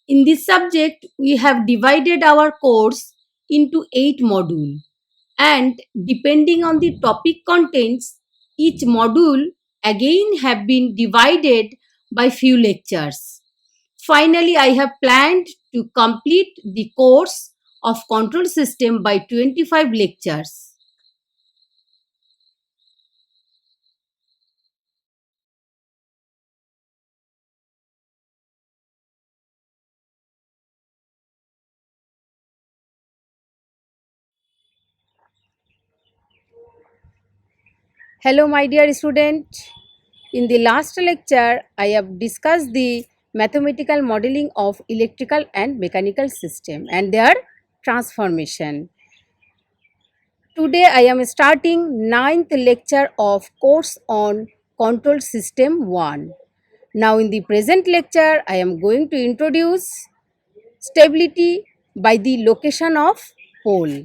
In this subject, we have divided our course into 8 modules, and depending on the topic contents, each module again have been divided by few lectures. Finally, I have planned to complete the course of control system by 25 lectures. Hello, my dear student. In the last lecture, I have discussed the mathematical modeling of electrical and mechanical system and their transformation. Today, I am starting ninth lecture of course on control system 1. Now, in the present lecture, I am going to introduce stability by the location of pole.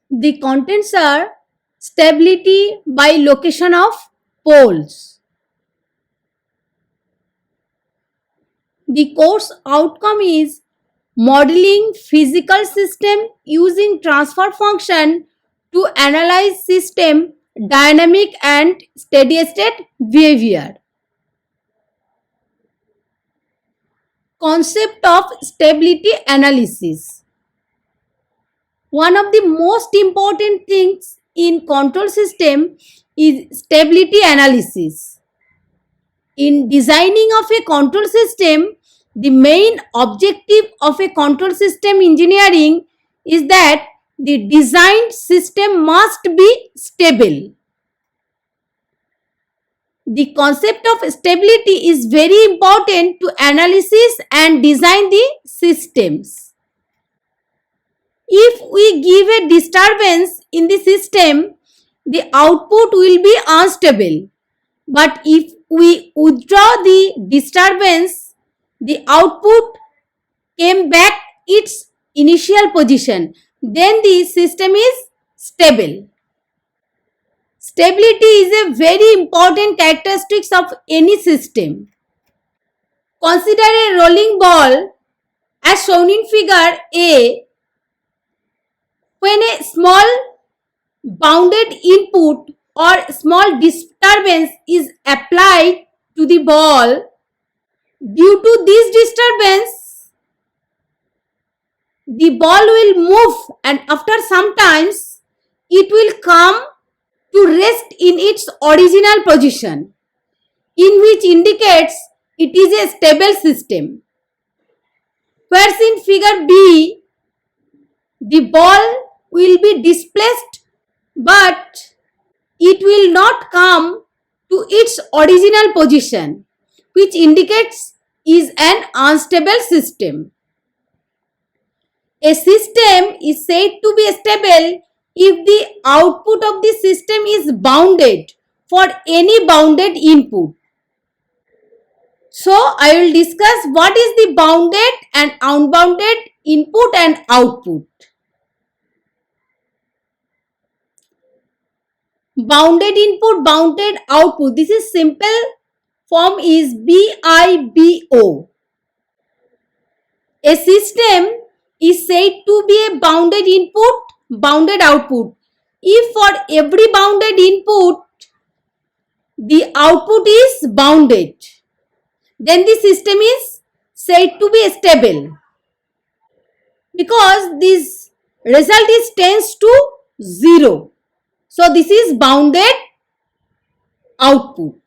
The contents are stability by location of poles. The course outcome is modeling physical system using transfer function to analyze system dynamic and steady state behavior. Concept of stability analysis. One of the most important things in control system is stability analysis. In designing of a control system, the main objective of a control system engineering is that the designed system must be stable. The concept of stability is very important to analysis and design the systems. If we give a disturbance in the system, the output will be unstable. But if we withdraw the disturbance, the output came back its initial position. Then the system is stable. Stability is a very important characteristic of any system. Consider a rolling ball as shown in figure A. When a small bounded input or small disturbance is applied to the ball, due to this disturbance, the ball will move and after some times it will come to rest in its original position, in which indicates it is a stable system. Whereas in figure B, the ball will be displaced but it will not come to its original position, which indicates is an unstable system. A system is said to be stable if the output of the system is bounded for any bounded input. So, I will discuss what is the bounded and unbounded input and output. Bounded input, bounded output. This is simple form is BIBO. A system is said to be a bounded input, bounded output if for every bounded input the output is bounded, then the system is said to be stable, because this result is tends to 0. So this is bounded output.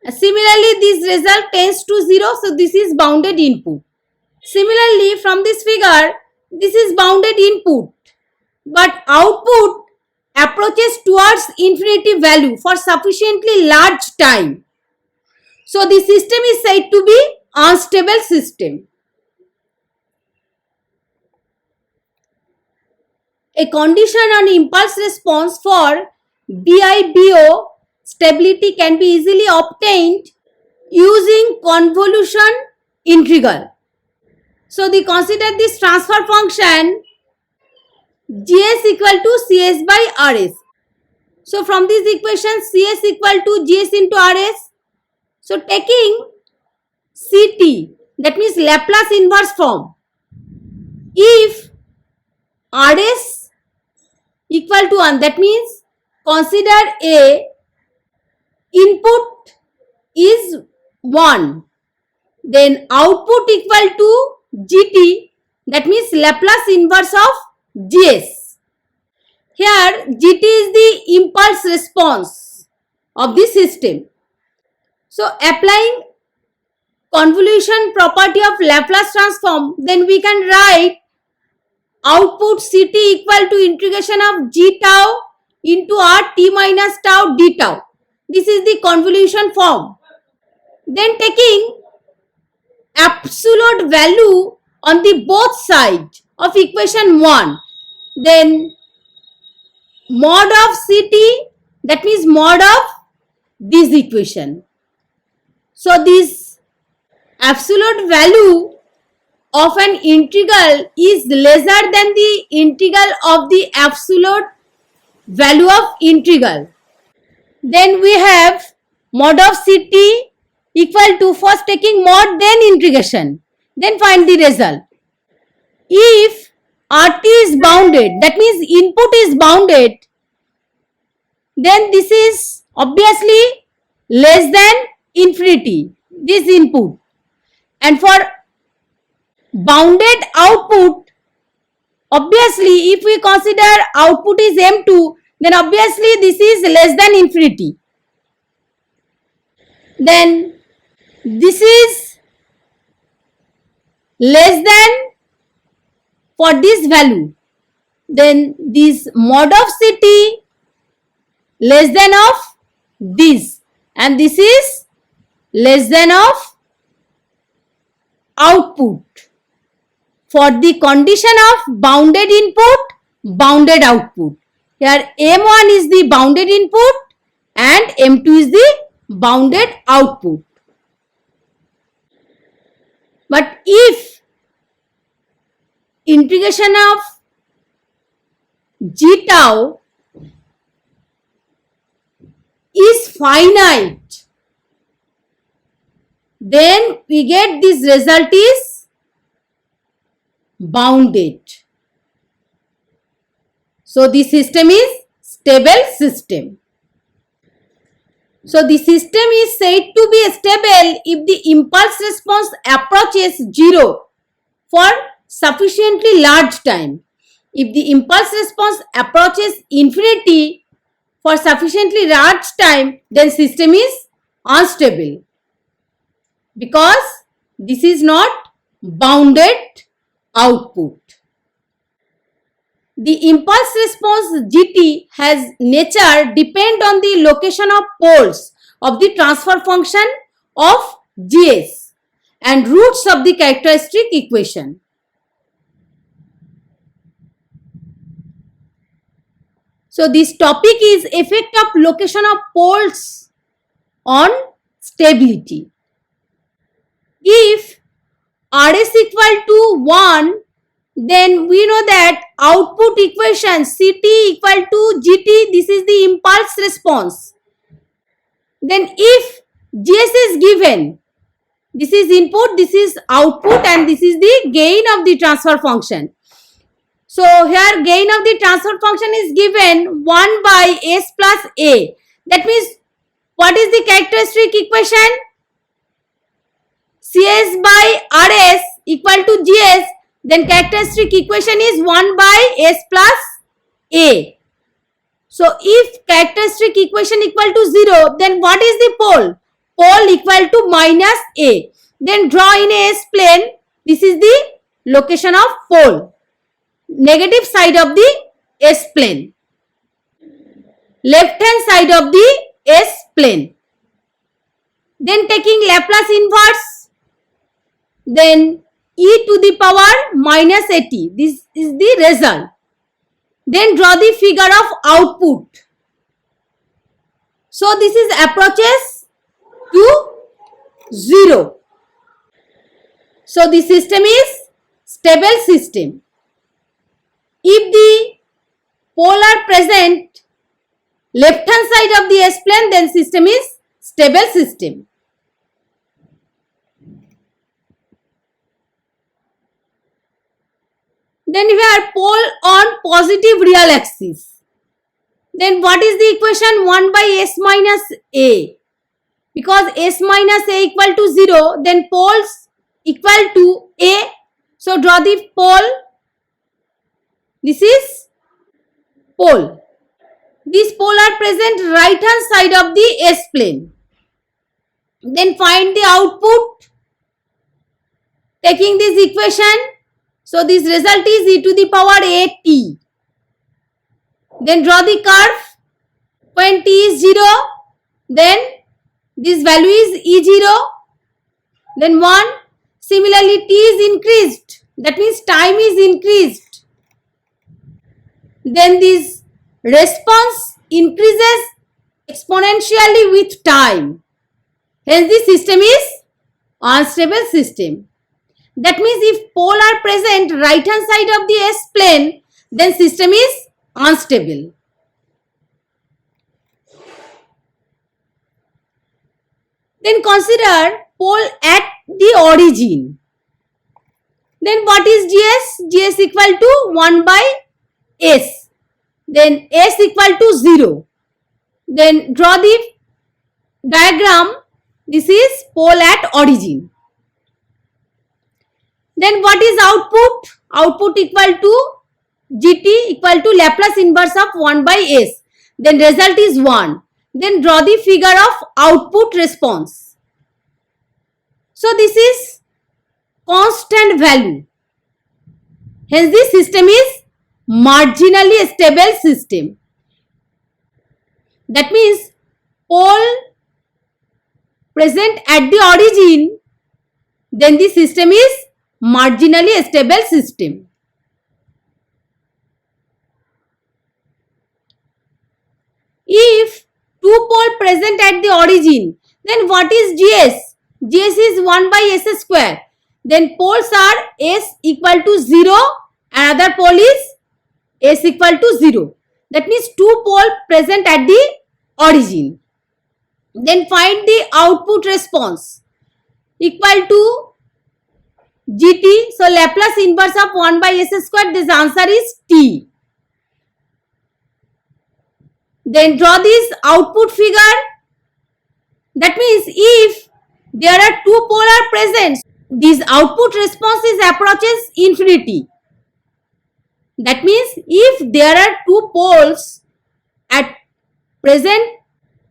Similarly, this result tends to 0, so this is bounded input. Similarly, from this figure, this is bounded input, but output approaches towards infinity value for sufficiently large time. So the system is said to be unstable system. A condition on impulse response for BIBO stability can be easily obtained using convolution integral. So the consider this transfer function Gs equal to Cs by Rs. So from this equation Cs equal to Gs into Rs. So taking CT, that means Laplace inverse form, if RS equal to 1, that means consider a input is 1, then output equal to GT, that means Laplace inverse of GS. Here GT is the impulse response of the system. So applying convolution property of Laplace transform, then we can write output CT equal to integration of G tau into R T minus tau d tau. This is the convolution form. Then taking absolute value on the both sides of equation 1, then mod of CT, that means mod of this equation. So this absolute value of an integral is lesser than the integral of the absolute value of integral. Then we have mod of CT equal to, first taking mod then integration, then find the result. If RT is bounded, that means input is bounded, then this is obviously less than infinity, this input. And for bounded output, obviously if we consider output is M2, then obviously this is less than infinity. Then this is less than for this value, then this mod of CT less than of this, and this is less than of output for the condition of bounded input, bounded output. Here M1 is the bounded input and M2 is the bounded output. But if integration of G tau is finite, then we get this result is bounded. So the system is stable system. So the system is said to be stable if the impulse response approaches 0 for sufficiently large time. If the impulse response approaches infinity for sufficiently large time, then system is unstable, because this is not bounded output. The impulse response GT has nature depend on the location of poles of the transfer function of GS and roots of the characteristic equation. So this topic is effect of location of poles on stability. If RS equal to 1, then we know that output equation CT equal to GT, this is the impulse response. Then if GS is given, this is input, this is output, and this is the gain of the transfer function. So here gain of the transfer function is given 1 by S plus A. That means what is the characteristic equation? CS by RS equal to GS, then characteristic equation is 1 by S plus A. So if characteristic equation equal to 0, then what is the pole? Pole equal to minus A. Then draw in a S plane. This is the location of pole. Negative side of the S plane. Left hand side of the S plane. Then taking Laplace inverse, then e to the power minus at. This is the result. Then draw the figure of output. So this is approaches to 0. So the system is stable system. If the pole are present left hand side of the S plane, then system is stable system. Then we have pole on positive real axis. Then what is the equation? 1 by s minus a. Because s minus a equal to 0, then poles equal to a. So draw the pole. This is pole. These poles are present right hand side of the s plane. Then find the output taking this equation. So this result is e to the power at. Then draw the curve. When t is 0, then this value is e0, then 1. Similarly, t is increased. That means time is increased. Then this response increases exponentially with time. Hence, the system is unstable system. That means if poles are present right hand side of the s plane, then system is unstable. Then consider pole at the origin. Then what is gs? Gs equal to 1 by s. Then s equal to 0. Then draw the diagram. This is pole at origin. Then what is output? Output equal to gt equal to Laplace inverse of 1 by s. Then result is 1. Then draw the figure of output response. So this is constant value. Hence this system is marginally stable system. That means pole present at the origin, then the system is marginally stable system. If two poles present at the origin, then what is gs? Gs is 1 by s square. Then poles are s equal to 0, another pole is s equal to 0. That means two poles present at the origin. Then find the output response equal to gt. So Laplace inverse of 1 by s square, this answer is t. Then draw this output figure. That means if there are two poles are present, this output response is approaches infinity. That means if there are two poles at present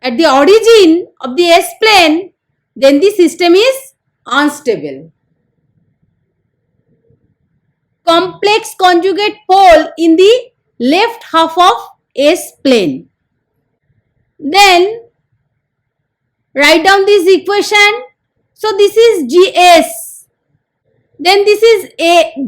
at the origin of the s plane, then the system is unstable. Complex conjugate pole in the left half of s plane. Then write down this equation. So this is gs. Then this is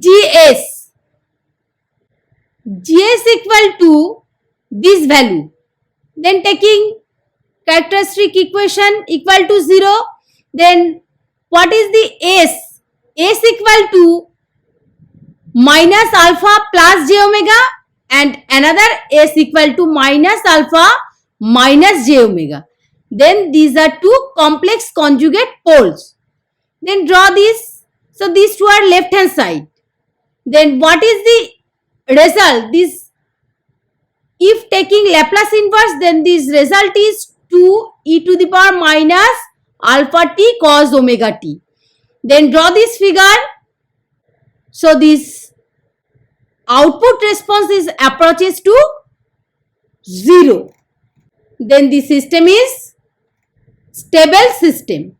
gs. gs equal to this value. Then taking characteristic equation equal to 0. Then what is the s? S equal to minus alpha plus j omega, and another s equal to minus alpha minus j omega. Then these are two complex conjugate poles. Then draw this. So these two are left hand side. Then what is the result? This, if taking Laplace inverse, then this result is 2 e to the power minus alpha t cos omega t. Then draw this figure. So this output response is approaches to 0. Then the system is stable system.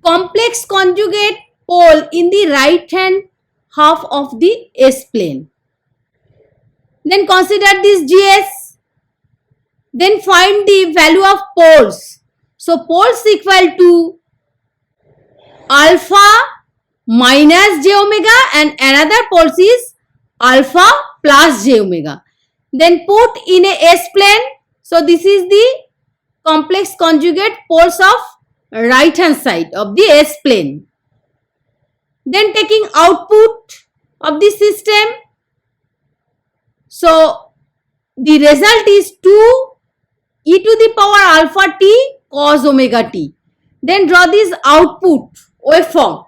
Complex conjugate pole in the right hand half of the s plane. Then consider this gs. Then find the value of poles. So poles equal to alpha minus j omega, and another poles is alpha plus j omega. Then put in a s plane. So this is the complex conjugate poles of right hand side of the s plane. Then taking output of the system. So the result is 2 e to the power alpha t cos omega t. Then draw this output waveform.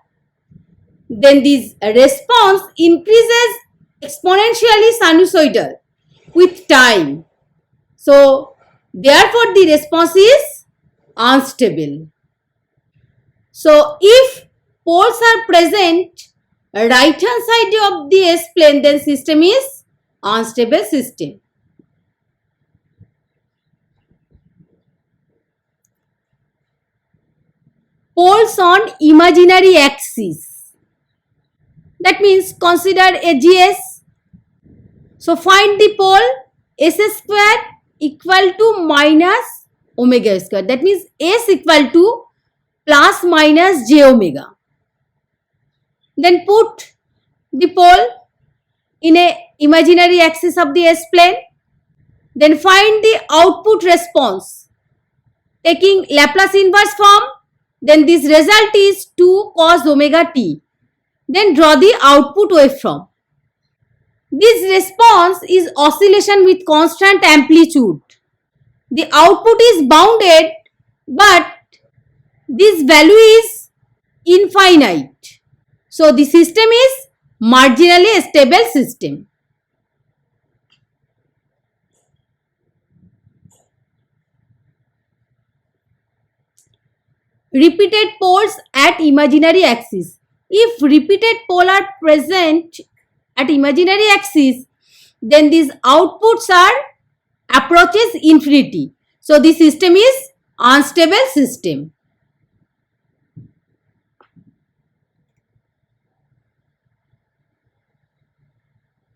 Then this response increases exponentially sinusoidal with time. So therefore the response is unstable. So if poles are present right hand side of the S plane, then system is unstable system. Poles on imaginary axis. That means consider a GS. So find the pole S square equal to minus omega square. That means S equal to plus minus j omega. Then put the pole in a imaginary axis of the S plane. Then find the output response. Taking Laplace inverse form, then this result is 2 cos omega t. Then draw the output waveform. This response is oscillation with constant amplitude. The output is bounded, but this value is infinite. So the system is marginally stable system. Repeated poles at imaginary axis. If repeated poles are present at imaginary axis, then these outputs are approaches infinity. So the system is unstable system.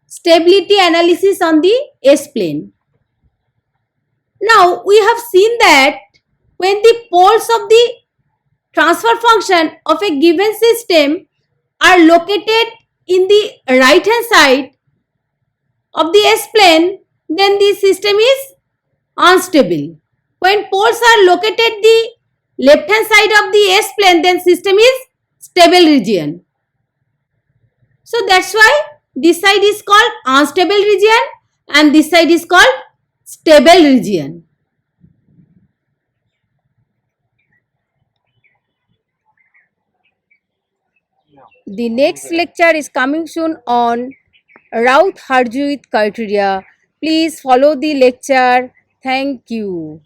Stability analysis on the S plane. Now we have seen that when the poles of the transfer function of a given system are located in the right hand side of the S plane, then the system is unstable. When poles are located the left hand side of the S plane, then system is stable region. So that's why this side is called unstable region and this side is called stable region. The next lecture is coming soon on Routh-Hurwitz criteria. Please follow the lecture. Thank you.